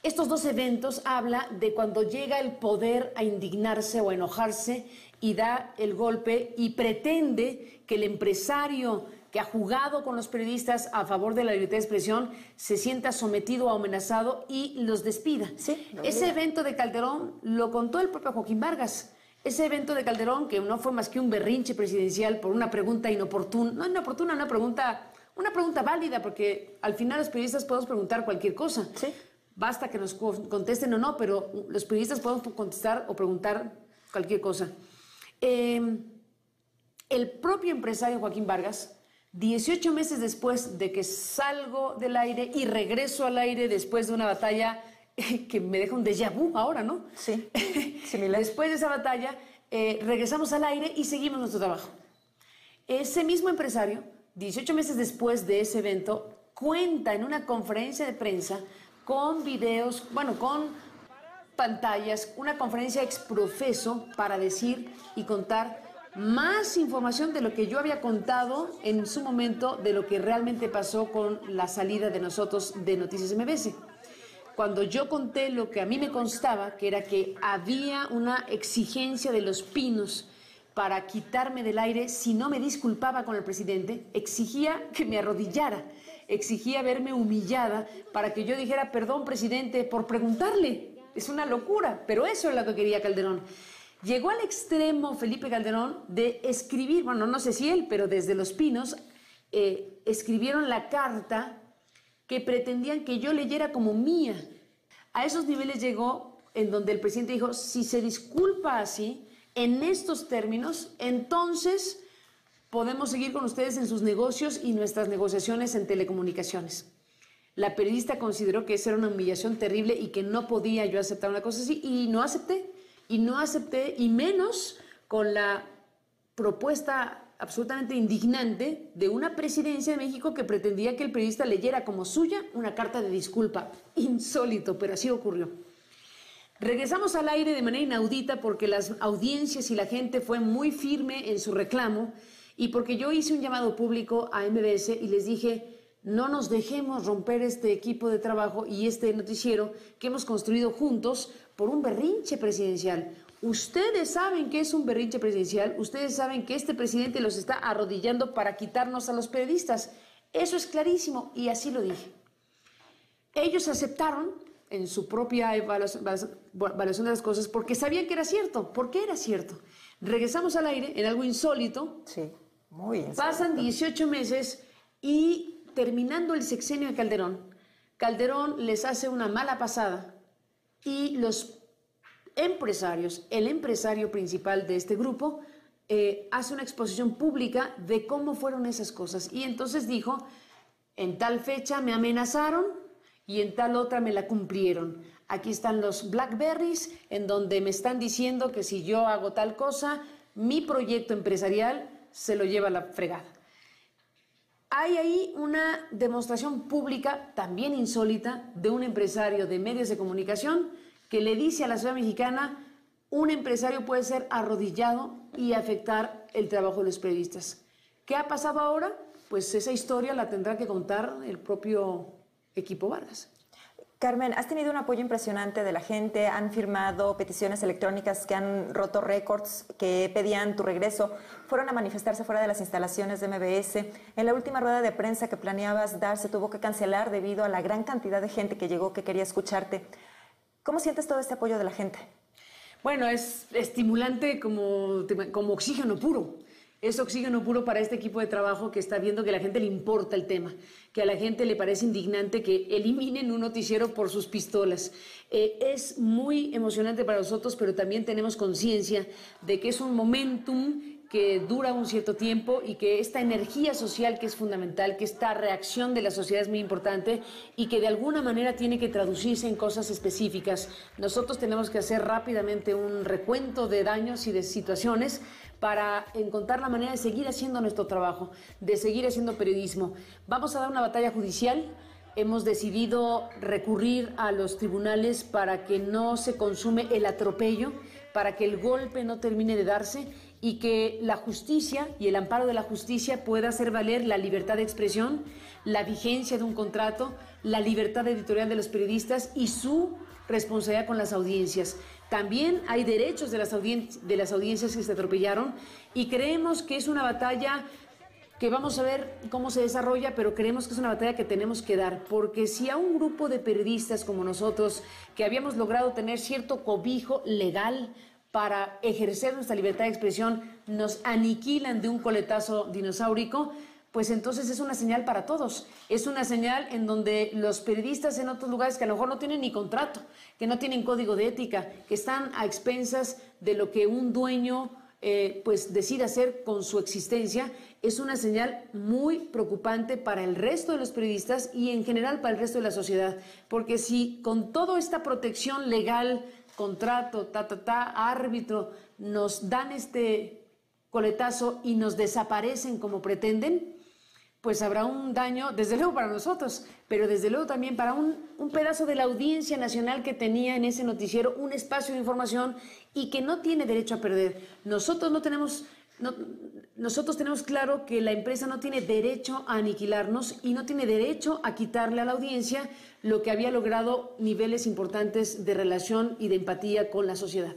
Estos dos eventos habla de cuando llega el poder a indignarse o a enojarse y da el golpe y pretende que el empresario que ha jugado con los periodistas a favor de la libertad de expresión se sienta sometido o amenazado y los despida. Sí, ese evento de Calderón lo contó el propio Joaquín Vargas. Ese evento de Calderón, que no fue más que un berrinche presidencial por una pregunta inoportuna, no inoportuna, una pregunta válida, porque al final los periodistas podemos preguntar cualquier cosa. Sí. Basta que nos contesten o no, pero los periodistas podemos contestar o preguntar cualquier cosa. El propio empresario Joaquín Vargas, 18 meses después de que salgo del aire y regreso al aire después de una batalla que me deja un déjà vu ahora, ¿no? Sí, similar. Después de esa batalla, regresamos al aire y seguimos nuestro trabajo. Ese mismo empresario, 18 meses después de ese evento, cuenta en una conferencia de prensa con videos, con pantallas, una conferencia exprofeso para decir y contar más información de lo que yo había contado en su momento, de lo que realmente pasó con la salida de nosotros de Noticias MBS. Cuando yo conté lo que a mí me constaba, que era que había una exigencia de Los Pinos para quitarme del aire si no me disculpaba con el presidente, exigía que me arrodillara, exigía verme humillada para que yo dijera perdón, presidente, por preguntarle. Es una locura, pero eso es lo que quería Calderón. Llegó al extremo Felipe Calderón de escribir, no sé si él, pero desde Los Pinos escribieron la carta que pretendían que yo leyera como mía. A esos niveles llegó en donde el presidente dijo, si se disculpa así, en estos términos, entonces podemos seguir con ustedes en sus negocios y nuestras negociaciones en telecomunicaciones. La periodista consideró que esa era una humillación terrible y que no podía yo aceptar una cosa así, y no acepté, y menos con la propuesta absolutamente indignante de una presidencia de México que pretendía que el periodista leyera como suya una carta de disculpa. Insólito, pero así ocurrió. Regresamos al aire de manera inaudita porque las audiencias y la gente fue muy firme en su reclamo, y porque yo hice un llamado público a MBS y les dije, no nos dejemos romper este equipo de trabajo y este noticiero que hemos construido juntos por un berrinche presidencial. Ustedes saben que es un berrinche presidencial, ustedes saben que este presidente los está arrodillando para quitarnos a los periodistas. Eso es clarísimo, y así lo dije. Ellos aceptaron en su propia evaluación de las cosas porque sabían que era cierto. ¿Por qué era cierto? Regresamos al aire en algo insólito. Sí, muy insólito. Pasan 18 meses y terminando el sexenio de Calderón, Calderón les hace una mala pasada y los empresarios, el empresario principal de este grupo, hace una exposición pública de cómo fueron esas cosas. Y entonces dijo, en tal fecha me amenazaron y en tal otra me la cumplieron. Aquí están los Blackberries, en donde me están diciendo que si yo hago tal cosa, mi proyecto empresarial se lo lleva a la fregada. Hay ahí una demostración pública, también insólita, de un empresario de medios de comunicación que le dice a la sociedad mexicana, un empresario puede ser arrodillado y afectar el trabajo de los periodistas. ¿Qué ha pasado ahora? Pues esa historia la tendrá que contar el propio equipo Vargas. Carmen, has tenido un apoyo impresionante de la gente, han firmado peticiones electrónicas que han roto récords, que pedían tu regreso, fueron a manifestarse fuera de las instalaciones de MBS. En la última rueda de prensa que planeabas dar se tuvo que cancelar debido a la gran cantidad de gente que llegó que quería escucharte. ¿Cómo sientes todo este apoyo de la gente? Bueno, es estimulante como oxígeno puro. Es oxígeno puro para este equipo de trabajo que está viendo que a la gente le importa el tema, que a la gente le parece indignante que eliminen un noticiero por sus pistolas. Es muy emocionante para nosotros, pero también tenemos conciencia de que es un momentum que dura un cierto tiempo y que esta energía social que es fundamental, que esta reacción de la sociedad es muy importante y que de alguna manera tiene que traducirse en cosas específicas. Nosotros tenemos que hacer rápidamente un recuento de daños y de situaciones para encontrar la manera de seguir haciendo nuestro trabajo, de seguir haciendo periodismo. Vamos a dar una batalla judicial. Hemos decidido recurrir a los tribunales para que no se consume el atropello, para que el golpe no termine de darse y que la justicia y el amparo de la justicia pueda hacer valer la libertad de expresión, la vigencia de un contrato, la libertad editorial de los periodistas y su responsabilidad con las audiencias. También hay derechos de las audiencias que se atropellaron y creemos que es una batalla que vamos a ver cómo se desarrolla, pero creemos que es una batalla que tenemos que dar, porque si a un grupo de periodistas como nosotros, que habíamos logrado tener cierto cobijo legal para ejercer nuestra libertad de expresión, nos aniquilan de un coletazo dinosaurico, pues entonces es una señal para todos. Es una señal en donde los periodistas en otros lugares que a lo mejor no tienen ni contrato, que no tienen código de ética, que están a expensas de lo que un dueño pues decide hacer con su existencia, es una señal muy preocupante para el resto de los periodistas y en general para el resto de la sociedad. Porque si con toda esta protección legal, contrato, árbitro, nos dan este coletazo y nos desaparecen como pretenden, pues habrá un daño, desde luego para nosotros, pero desde luego también para un pedazo de la audiencia nacional que tenía en ese noticiero un espacio de información y que no tiene derecho a perder. Nosotros tenemos claro que la empresa no tiene derecho a aniquilarnos y no tiene derecho a quitarle a la audiencia lo que había logrado niveles importantes de relación y de empatía con la sociedad.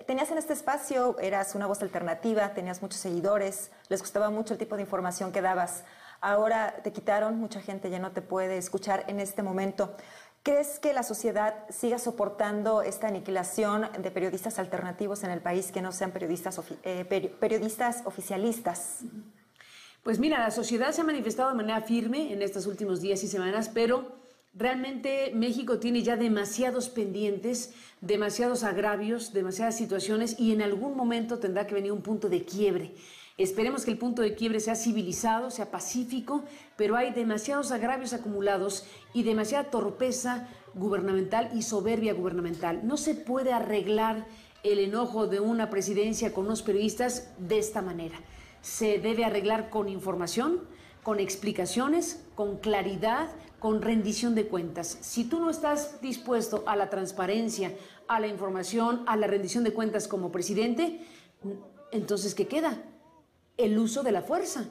Tenías en este espacio, eras una voz alternativa, tenías muchos seguidores, les gustaba mucho el tipo de información que dabas. Ahora te quitaron, mucha gente ya no te puede escuchar en este momento. ¿Crees que la sociedad siga soportando esta aniquilación de periodistas alternativos en el país que no sean periodistas oficialistas? Pues mira, la sociedad se ha manifestado de manera firme en estos últimos días y semanas, pero realmente México tiene ya demasiados pendientes, demasiados agravios, demasiadas situaciones y en algún momento tendrá que venir un punto de quiebre. Esperemos que el punto de quiebre sea civilizado, sea pacífico, pero hay demasiados agravios acumulados y demasiada torpeza gubernamental y soberbia gubernamental. No se puede arreglar el enojo de una presidencia con unos periodistas de esta manera. Se debe arreglar con información, con explicaciones, con claridad, con rendición de cuentas. Si tú no estás dispuesto a la transparencia, a la información, a la rendición de cuentas como presidente, entonces ¿qué queda? El uso de la fuerza.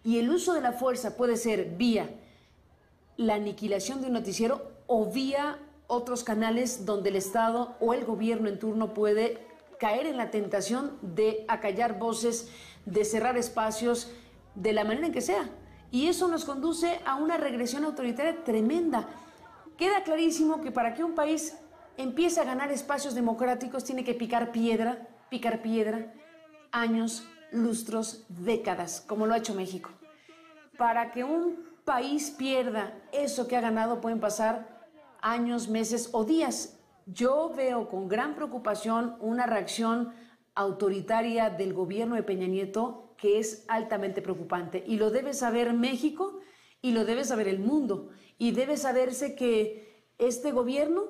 Y el uso de la fuerza puede ser vía la aniquilación de un noticiero o vía otros canales donde el Estado o el gobierno en turno puede caer en la tentación de acallar voces, de cerrar espacios, de la manera en que sea. Y eso nos conduce a una regresión autoritaria tremenda. Queda clarísimo que para que un país empiece a ganar espacios democráticos tiene que picar piedra, años, lustros, décadas, como lo ha hecho México. Para que un país pierda eso que ha ganado pueden pasar años, meses o días. Yo veo con gran preocupación una reacción autoritaria del gobierno de Peña Nieto que es altamente preocupante. Y lo debe saber México y lo debe saber el mundo. Y debe saberse que este gobierno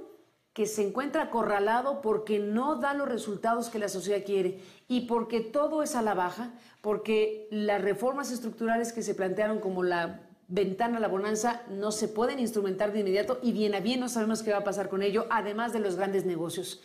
que se encuentra acorralado porque no da los resultados que la sociedad quiere y porque todo es a la baja, porque las reformas estructurales que se plantearon como la ventana a la bonanza no se pueden instrumentar de inmediato y bien a bien no sabemos qué va a pasar con ello, además de los grandes negocios.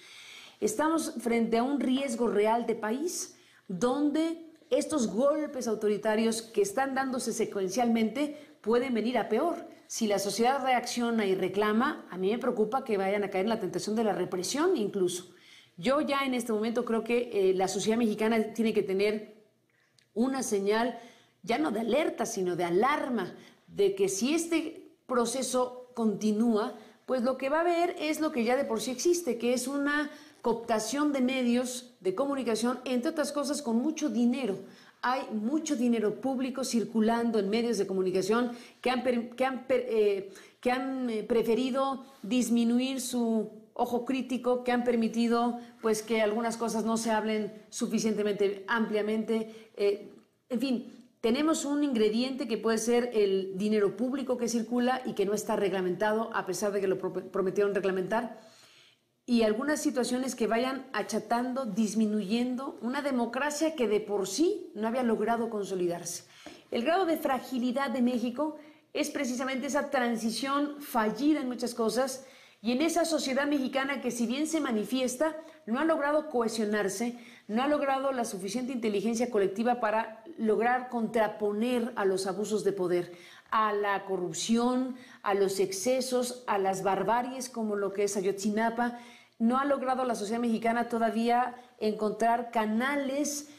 Estamos frente a un riesgo real de país donde estos golpes autoritarios que están dándose secuencialmente pueden venir a peor. Si la sociedad reacciona y reclama, a mí me preocupa que vayan a caer en la tentación de la represión incluso. Yo ya en este momento creo que la sociedad mexicana tiene que tener una señal, ya no de alerta, sino de alarma, de que si este proceso continúa, pues lo que va a haber es lo que ya de por sí existe, que es una cooptación de medios de comunicación, entre otras cosas con mucho dinero. Hay mucho dinero público circulando en medios de comunicación que han preferido disminuir su ojo crítico, que han permitido pues, que algunas cosas no se hablen suficientemente ampliamente. En fin, tenemos un ingrediente que puede ser el dinero público que circula y que no está reglamentado, a pesar de que lo prometieron reglamentar. Y algunas situaciones que vayan achatando, disminuyendo una democracia que de por sí no había logrado consolidarse. El grado de fragilidad de México es precisamente esa transición fallida en muchas cosas y en esa sociedad mexicana que si bien se manifiesta, no ha logrado cohesionarse, no ha logrado la suficiente inteligencia colectiva para lograr contraponer a los abusos de poder, a la corrupción, a los excesos, a las barbaries como lo que es Ayotzinapa. No ha logrado la sociedad mexicana todavía encontrar canales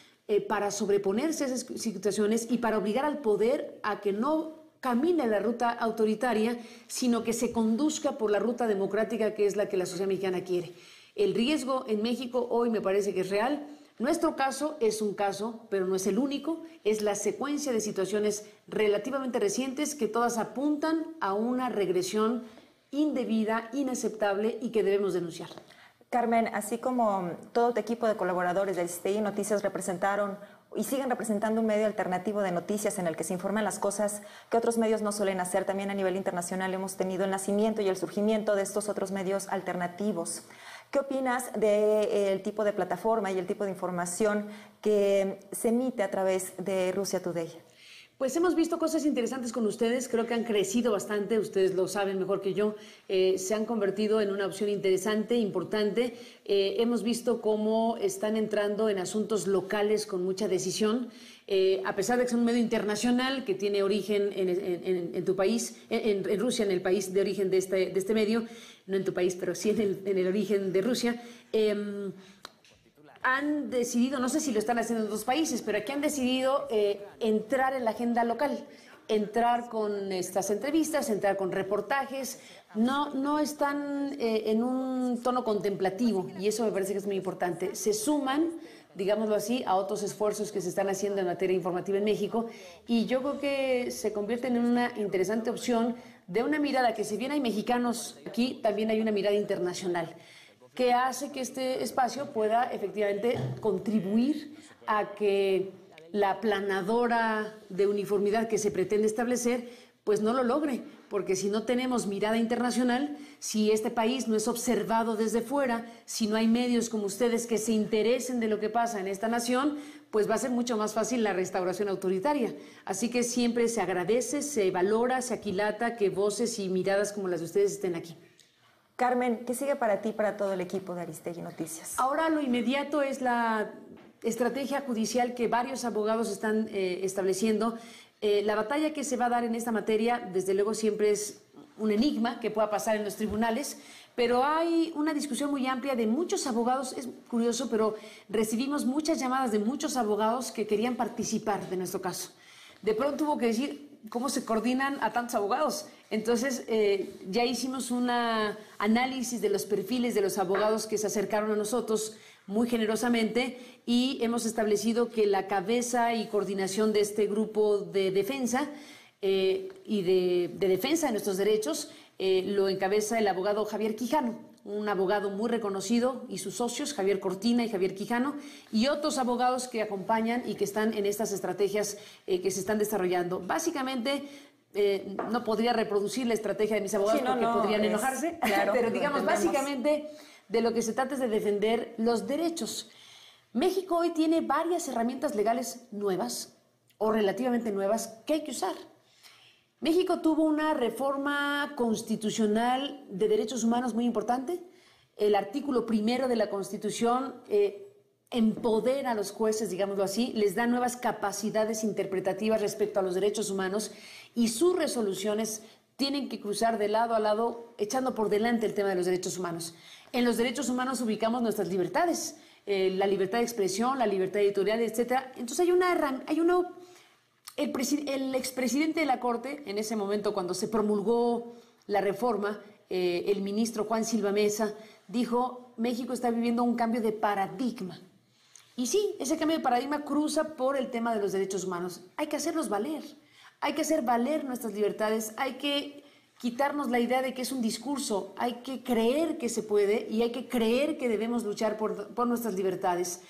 para sobreponerse a esas situaciones y para obligar al poder a que no camine la ruta autoritaria, sino que se conduzca por la ruta democrática que es la que la sociedad mexicana quiere. El riesgo en México hoy me parece que es real. Nuestro caso es un caso, pero no es el único, es la secuencia de situaciones relativamente recientes que todas apuntan a una regresión indebida, inaceptable y que debemos denunciar. Carmen, así como todo tu equipo de colaboradores de Aristegui Noticias representaron y siguen representando un medio alternativo de noticias en el que se informan las cosas que otros medios no suelen hacer, también a nivel internacional hemos tenido el nacimiento y el surgimiento de estos otros medios alternativos. ¿Qué opinas del tipo de plataforma y el tipo de información que se emite a través de Russia Today? Pues hemos visto cosas interesantes con ustedes, creo que han crecido bastante, ustedes lo saben mejor que yo, se han convertido en una opción interesante, importante. Hemos visto cómo están entrando en asuntos locales con mucha decisión, a pesar de que es un medio internacional que tiene origen en tu país, en Rusia, en el país de origen de este medio, no en tu país, pero sí en el origen de Rusia. Han decidido, no sé si lo están haciendo en otros países, pero aquí han decidido entrar en la agenda local, entrar con estas entrevistas, entrar con reportajes, no están en un tono contemplativo y eso me parece que es muy importante. Se suman, digámoslo así, a otros esfuerzos que se están haciendo en materia informativa en México y yo creo que se convierten en una interesante opción de una mirada que si bien hay mexicanos aquí, también hay una mirada internacional, que hace que este espacio pueda efectivamente contribuir a que la aplanadora de uniformidad que se pretende establecer, pues no lo logre, porque si no tenemos mirada internacional, si este país no es observado desde fuera, si no hay medios como ustedes que se interesen de lo que pasa en esta nación, pues va a ser mucho más fácil la restauración autoritaria. Así que siempre se agradece, se valora, se aquilata que voces y miradas como las de ustedes estén aquí. Carmen, ¿qué sigue para ti y para todo el equipo de Aristegui Noticias? Ahora lo inmediato es la estrategia judicial que varios abogados están estableciendo. La batalla que se va a dar en esta materia, desde luego, siempre es un enigma que pueda pasar en los tribunales, pero hay una discusión muy amplia de muchos abogados. Es curioso, pero recibimos muchas llamadas de muchos abogados que querían participar de nuestro caso. De pronto hubo que decir cómo se coordinan a tantos abogados. Entonces, ya hicimos un análisis de los perfiles de los abogados que se acercaron a nosotros muy generosamente y hemos establecido que la cabeza y coordinación de este grupo de defensa y de defensa de nuestros derechos lo encabeza el abogado Javier Quijano, un abogado muy reconocido, y sus socios, Javier Cortina y Javier Quijano, y otros abogados que acompañan y que están en estas estrategias que se están desarrollando. Básicamente, no podría reproducir la estrategia de mis abogados porque podrían enojarse, claro, pero digamos, básicamente de lo que se trata es de defender los derechos. México hoy tiene varias herramientas legales nuevas o relativamente nuevas que hay que usar. México tuvo una reforma constitucional de derechos humanos muy importante. El artículo 1 de la Constitución empodera a los jueces, digámoslo así, les da nuevas capacidades interpretativas respecto a los derechos humanos, y sus resoluciones tienen que cruzar de lado a lado, echando por delante el tema de los derechos humanos. En los derechos humanos ubicamos nuestras libertades, la libertad de expresión, la libertad editorial, etcétera. Entonces el expresidente de la Corte, en ese momento cuando se promulgó la reforma, el ministro Juan Silva Mesa dijo: México está viviendo un cambio de paradigma. Y sí, ese cambio de paradigma cruza por el tema de los derechos humanos. Hay que hacerlos valer, hay que hacer valer nuestras libertades, hay que quitarnos la idea de que es un discurso, hay que creer que se puede y hay que creer que debemos luchar por nuestras libertades.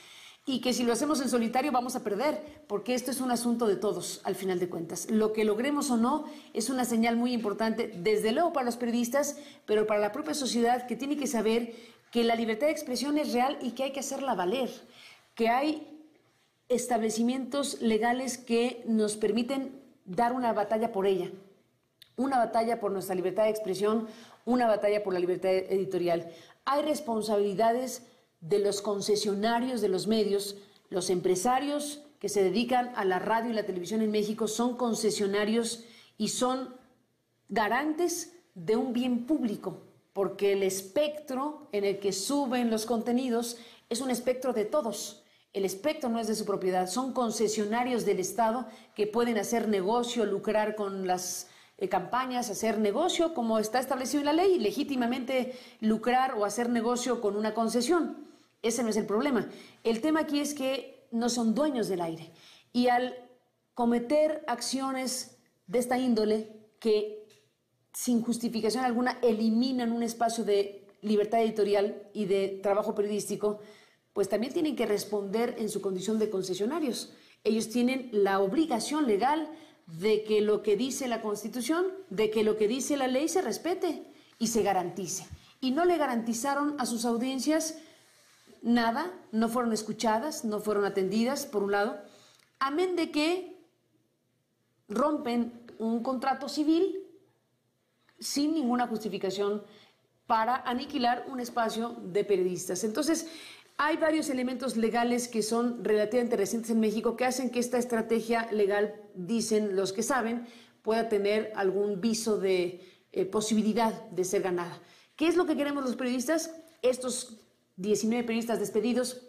Y que si lo hacemos en solitario vamos a perder, porque esto es un asunto de todos, al final de cuentas. Lo que logremos o no es una señal muy importante, desde luego para los periodistas, pero para la propia sociedad, que tiene que saber que la libertad de expresión es real y que hay que hacerla valer, que hay establecimientos legales que nos permiten dar una batalla por ella, una batalla por nuestra libertad de expresión, una batalla por la libertad editorial. Hay responsabilidades de los concesionarios de los medios. Los empresarios que se dedican a la radio y la televisión en México son concesionarios y son garantes de un bien público, porque el espectro en el que suben los contenidos es un espectro de todos. El espectro no es de su propiedad, son concesionarios del Estado que pueden hacer negocio, lucrar con las campañas, hacer negocio como está establecido en la ley, legítimamente lucrar o hacer negocio con una concesión. Ese no es el problema. El tema aquí es que no son dueños del aire, y al cometer acciones de esta índole que sin justificación alguna eliminan un espacio de libertad editorial y de trabajo periodístico, pues también tienen que responder en su condición de concesionarios. Ellos tienen la obligación legal de que lo que dice la Constitución, de que lo que dice la ley se respete y se garantice. Y no le garantizaron a sus audiencias nada, no fueron escuchadas, no fueron atendidas, por un lado, amén de que rompen un contrato civil sin ninguna justificación para aniquilar un espacio de periodistas. Entonces, hay varios elementos legales que son relativamente recientes en México que hacen que esta estrategia legal, dicen los que saben, pueda tener algún viso de posibilidad de ser ganada. ¿Qué es lo que queremos los periodistas? Estos 19 periodistas despedidos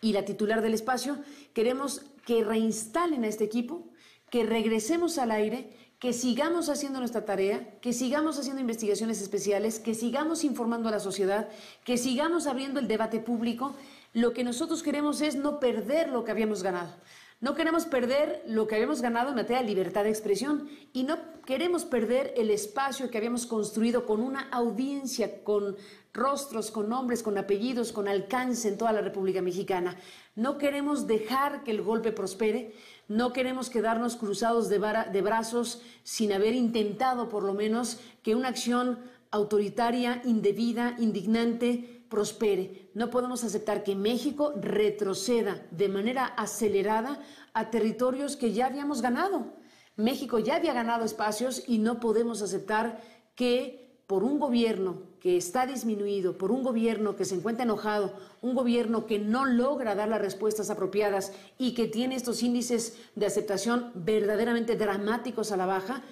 y la titular del espacio, queremos que reinstalen a este equipo, que regresemos al aire, que sigamos haciendo nuestra tarea, que sigamos haciendo investigaciones especiales, que sigamos informando a la sociedad, que sigamos abriendo el debate público. Lo que nosotros queremos es no perder lo que habíamos ganado. No queremos perder lo que habíamos ganado en materia de libertad de expresión, y no queremos perder el espacio que habíamos construido con una audiencia, con rostros, con nombres, con apellidos, con alcance en toda la República Mexicana. No queremos dejar que el golpe prospere, no queremos quedarnos cruzados de brazos sin haber intentado por lo menos que una acción autoritaria, indebida, indignante, prospere. No podemos aceptar que México retroceda de manera acelerada a territorios que ya habíamos ganado. México ya había ganado espacios y no podemos aceptar que por un gobierno que está disminuido, por un gobierno que se encuentra enojado, un gobierno que no logra dar las respuestas apropiadas y que tiene estos índices de aceptación verdaderamente dramáticos a la baja,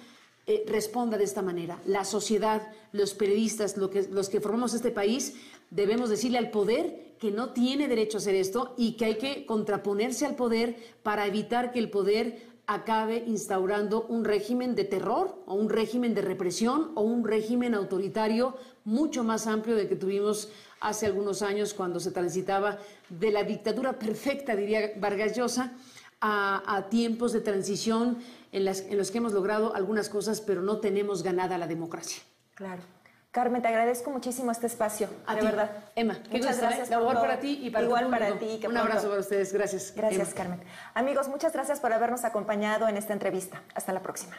responda de esta manera. La sociedad, los periodistas, los que formamos este país, debemos decirle al poder que no tiene derecho a hacer esto y que hay que contraponerse al poder para evitar que el poder acabe instaurando un régimen de terror o un régimen de represión o un régimen autoritario mucho más amplio del que tuvimos hace algunos años, cuando se transitaba de la dictadura perfecta, diría Vargas Llosa, a tiempos de transición en los que hemos logrado algunas cosas, pero no tenemos ganada la democracia. Claro. Carmen, te agradezco muchísimo este espacio, de verdad. Emma, qué muchas gusto, gracias. Labor para ti y para igual tu para público. ti. Un abrazo para ustedes. Gracias. Gracias, Emma. Carmen. Amigos, muchas gracias por habernos acompañado en esta entrevista. Hasta la próxima.